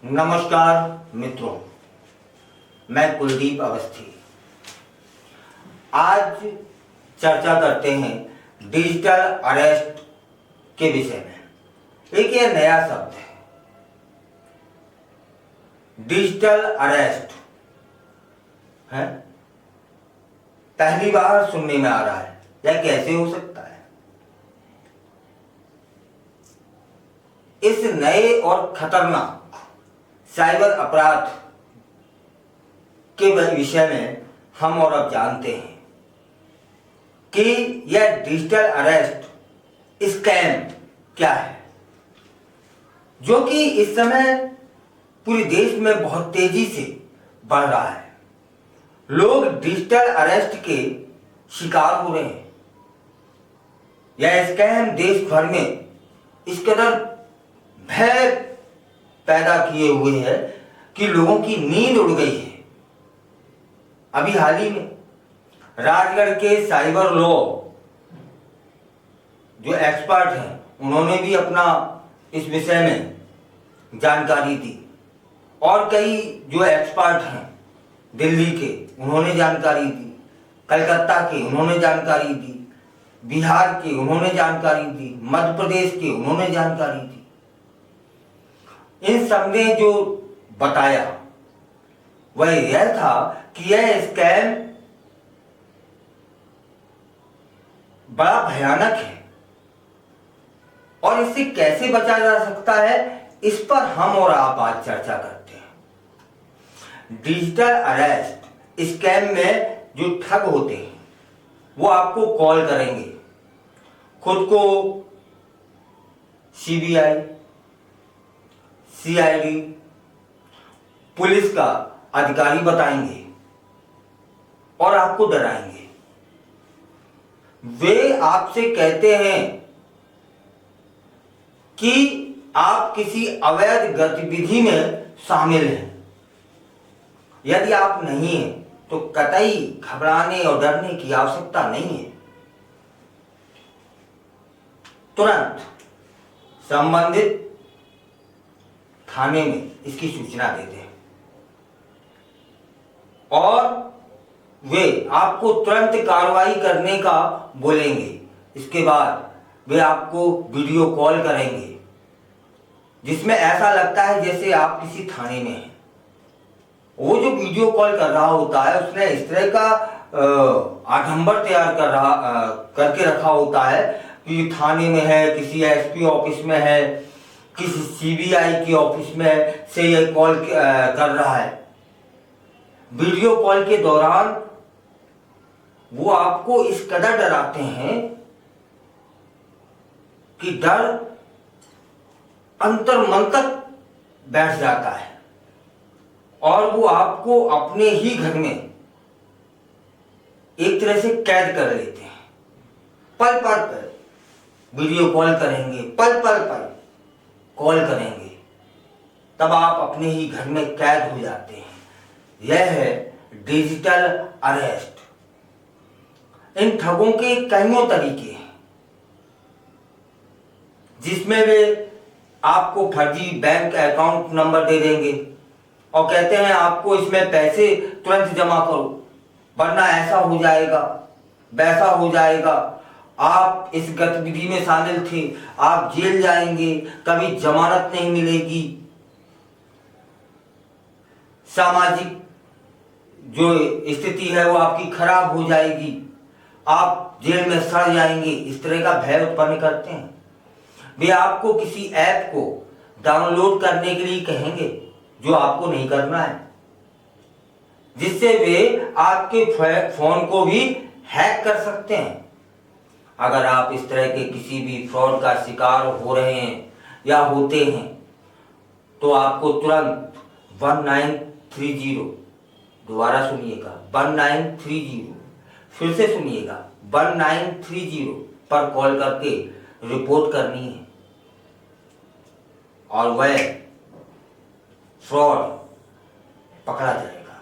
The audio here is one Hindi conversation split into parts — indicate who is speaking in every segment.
Speaker 1: नमस्कार मित्रों, मैं कुलदीप अवस्थी। आज चर्चा करते हैं डिजिटल अरेस्ट के विषय में। एक ये नया शब्द है, डिजिटल अरेस्ट है, पहली बार सुनने में आ रहा है। यह कैसे हो सकता है? इस नए और खतरनाक साइबर अपराध के विषय में हम और अब जानते हैं कि यह डिजिटल अरेस्ट स्कैम क्या है, जो कि इस समय पूरे देश में बहुत तेजी से बढ़ रहा है। लोग डिजिटल अरेस्ट के शिकार हो रहे हैं। यह स्कैम देश भर में इस कदर भय पैदा किए हुए है कि लोगों की नींद उड़ गई है। अभी हाल ही में राजगढ़ के साइबर लॉ जो एक्सपर्ट हैं, उन्होंने भी अपना इस विषय में जानकारी दी, और कई जो एक्सपर्ट हैं दिल्ली के, उन्होंने जानकारी दी, कलकत्ता के उन्होंने जानकारी दी, बिहार के उन्होंने जानकारी दी, मध्य प्रदेश के उन्होंने जानकारी दी। इन सब ने जो बताया वह यह था कि यह स्कैम बड़ा भयानक है और इससे कैसे बचा जा सकता है, इस पर हम और आप आज चर्चा करते हैं। डिजिटल अरेस्ट स्कैम में जो ठग होते हैं वो आपको कॉल करेंगे, खुद को सीबीआई, सीआईडी, पुलिस का अधिकारी बताएंगे और आपको डराएंगे। वे आपसे कहते हैं कि आप किसी अवैध गतिविधि में शामिल हैं। यदि आप नहीं हैं तो कतई घबराने और डरने की आवश्यकता नहीं है। तुरंत संबंधित थाने में इसकी सूचना दे दें और वे आपको तुरंत कार्रवाई करने का बोलेंगे। इसके बाद वे आपको वीडियो कॉल करेंगे जिसमें ऐसा लगता है जैसे आप किसी थाने में हैं। वो जो वीडियो कॉल कर रहा होता है उसने इस तरह का आडंबर तैयार करके रखा होता है कि थाने में है, किसी एसपी ऑफिस में है, किसी सीबीआई के ऑफिस में से यह कॉल कर रहा है। वीडियो कॉल के दौरान वो आपको इस कदर डराते हैं कि डर अंतर्मन तक बैठ जाता है और वो आपको अपने ही घर में एक तरह से कैद कर लेते हैं। पल पल पर वीडियो कॉल करेंगे, पल पल पर कॉल करेंगे, तब आप अपने ही घर में कैद हो जाते हैं। यह है डिजिटल अरेस्ट। इन ठगों के कईयों तरीके हैं जिसमें वे आपको फर्जी बैंक अकाउंट नंबर दे देंगे और कहते हैं आपको इसमें पैसे तुरंत जमा करो वरना ऐसा हो जाएगा, वैसा हो जाएगा, आप इस गतिविधि में शामिल थे, आप जेल जाएंगे, कभी जमानत नहीं मिलेगी, सामाजिक जो स्थिति है वो आपकी खराब हो जाएगी, आप जेल में सड़ जाएंगे। इस तरह का भय उत्पन्न करते हैं। वे आपको किसी ऐप को डाउनलोड करने के लिए कहेंगे जो आपको नहीं करना है, जिससे वे आपके फोन को भी हैक कर सकते हैं। अगर आप इस तरह के किसी भी फ्रॉड का शिकार हो रहे हैं या होते हैं तो आपको तुरंत 1930, दोबारा सुनिएगा 1930, फिर से सुनिएगा 1930 पर कॉल करके रिपोर्ट करनी है और वह फ्रॉड पकड़ा जाएगा।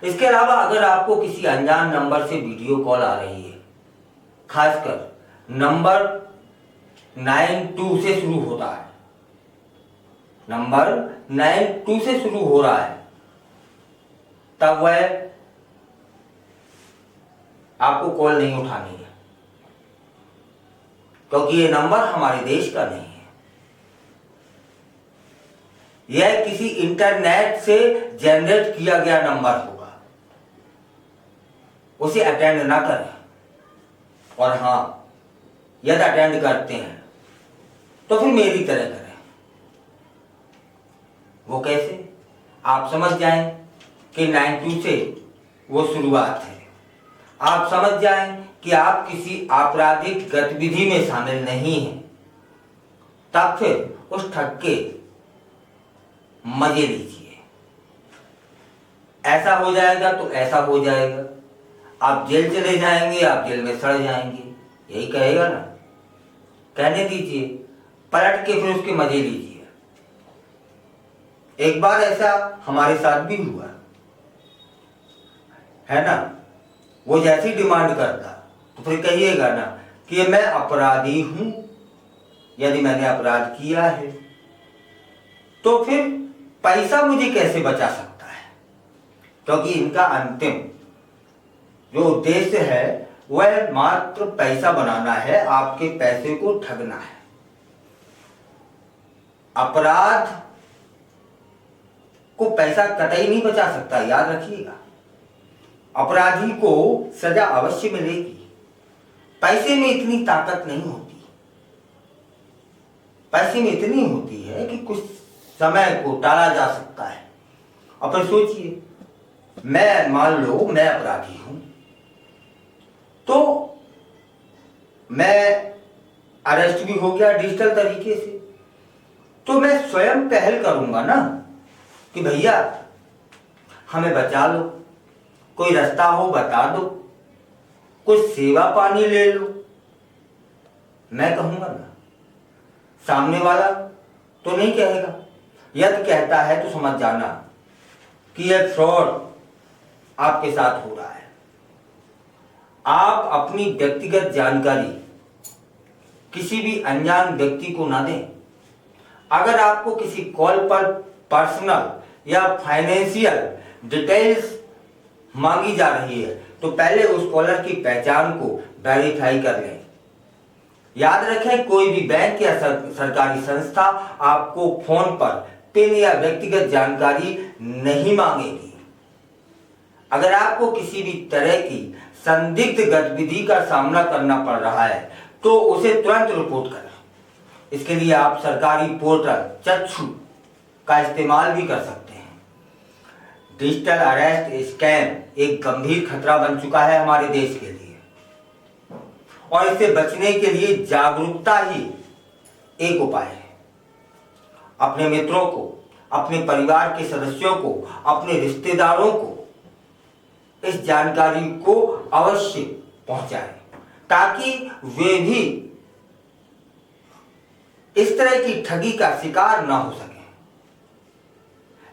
Speaker 1: इसके अलावा अगर आपको किसी अनजान नंबर से वीडियो कॉल आ रही है, खासकर नंबर 92 से शुरू होता है, नंबर 92 से शुरू हो रहा है, तब वह आपको कॉल नहीं उठानी है, क्योंकि ये नंबर हमारे देश का नहीं है। यह किसी इंटरनेट से जनरेट किया गया नंबर होगा, उसे अटेंड ना करें। और हाँ, यदि अटेंड करते हैं तो फिर मेरी तरह करें। वो कैसे? आप समझ जाएं कि 92 से वो शुरुआत है। आप समझ जाएं कि आप किसी आपराधिक गतिविधि में शामिल नहीं हैं, तब फिर उस ठग के मजे लीजिए। ऐसा हो जाएगा तो ऐसा हो जाएगा, आप जेल चले जाएंगे, आप जेल में सड़ जाएंगे, यही कहेगा ना। कहने दीजिए, पलट के फिर उसके मजे लीजिए। एक बार ऐसा हमारे साथ भी हुआ है ना। वो जैसी डिमांड करता तो फिर कहिएगा ना कि मैं अपराधी हूं, यदि मैंने अपराध किया है तो फिर पैसा मुझे कैसे बचा सकता है, क्योंकि इनका अंतिम जो उद्देश्य है वह मात्र पैसा बनाना है, आपके पैसे को ठगना है। अपराध को पैसा कतई नहीं बचा सकता, याद रखिएगा। अपराधी को सजा अवश्य मिलेगी, पैसे में इतनी ताकत नहीं होती। पैसे में इतनी होती है कि कुछ समय को टाला जा सकता है। अब फिर सोचिए, मैं मान लो मैं अपराधी हूं, तो मैं अरेस्ट भी हो गया डिजिटल तरीके से, तो मैं स्वयं पहल करूंगा ना कि भैया हमें बचा लो, कोई रास्ता हो बता दो, कुछ सेवा पानी ले लो। मैं कहूंगा ना, सामने वाला तो नहीं कहेगा। यदि कहता है तो समझ जाना कि यह फ्रॉड आपके साथ हो रहा है। आप अपनी व्यक्तिगत जानकारी किसी भी अनजान व्यक्ति को ना दें। अगर आपको किसी कॉल पर पर्सनल या फाइनेंशियल डिटेल्स मांगी जा रही है तो पहले उस कॉलर की पहचान को वेरीफाई कर लें। याद रखें, कोई भी बैंक या सरकारी संस्था आपको फोन पर पिन या व्यक्तिगत जानकारी नहीं मांगेगी। अगर आपको किसी भी तरह की संदिग्ध गतिविधि का सामना करना पड़ रहा है तो उसे तुरंत रिपोर्ट करें। इसके लिए आप सरकारी पोर्टल चक्षु का इस्तेमाल भी कर सकते हैं। डिजिटल अरेस्ट स्कैम एक गंभीर खतरा बन चुका है हमारे देश के लिए, और इससे बचने के लिए जागरूकता ही एक उपाय है। अपने मित्रों को, अपने परिवार के सदस्यों को, अपने रिश्तेदारों को इस जानकारी को अवश्य पहुंचाएं, ताकि वे भी इस तरह की ठगी का शिकार ना हो सके।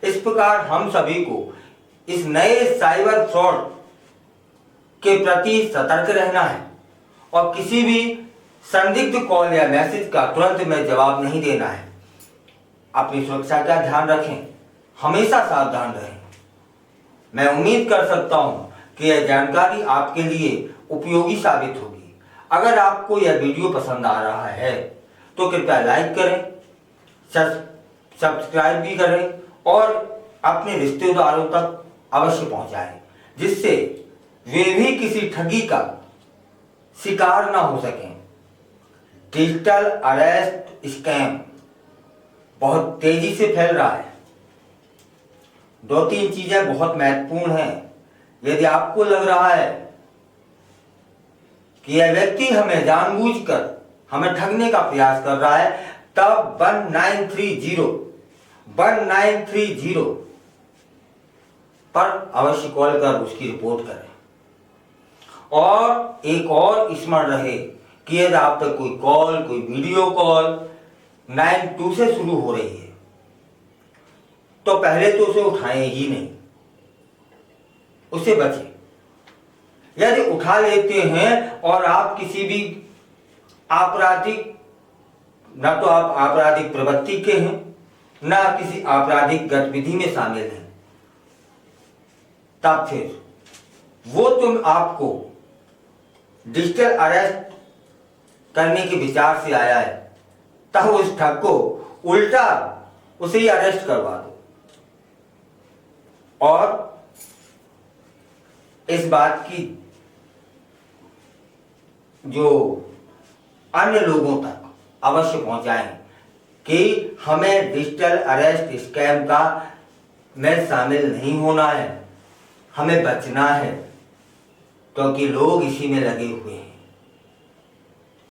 Speaker 1: इस प्रकार हम सभी को इस नए साइबर फ्रॉड के प्रति सतर्क रहना है और किसी भी संदिग्ध कॉल या मैसेज का तुरंत में जवाब नहीं देना है। अपनी सुरक्षा का ध्यान रखें, हमेशा सावधान रहें। मैं उम्मीद कर सकता हूं कि यह जानकारी आपके लिए उपयोगी साबित होगी। अगर आपको यह वीडियो पसंद आ रहा है तो कृपया लाइक करें, सब्सक्राइब भी करें और अपने रिश्तेदारों तक अवश्य पहुंचाएं, जिससे वे भी किसी ठगी का शिकार ना हो सकें। डिजिटल अरेस्ट स्कैम बहुत तेजी से फैल रहा है। 2-3 चीजें बहुत महत्वपूर्ण हैं। यदि आपको लग रहा है कि यह व्यक्ति हमें जानबूझकर हमें ठगने का प्रयास कर रहा है, तब 1930 पर अवश्य कॉल कर उसकी रिपोर्ट करें। और एक और स्मरण रहे कि यदि आप तक कोई कॉल, कोई वीडियो कॉल 92 से शुरू हो रही है तो पहले तो उसे उठाएं ही नहीं, उससे बचें। यदि उठा लेते हैं और आप किसी भी आपराधिक, न तो आप आपराधिक प्रवृत्ति के हैं ना किसी आपराधिक गतिविधि में शामिल हैं, तब फिर वो तुम आपको डिजिटल अरेस्ट करने के विचार से आया है, तब उस ठग को उल्टा उसे ही अरेस्ट करवा दो और इस बात की जो अन्य लोगों तक अवश्य पहुंचाएं कि हमें डिजिटल अरेस्ट स्कैम का में शामिल नहीं होना है, हमें बचना है, क्योंकि लोग इसी में लगे हुए हैं।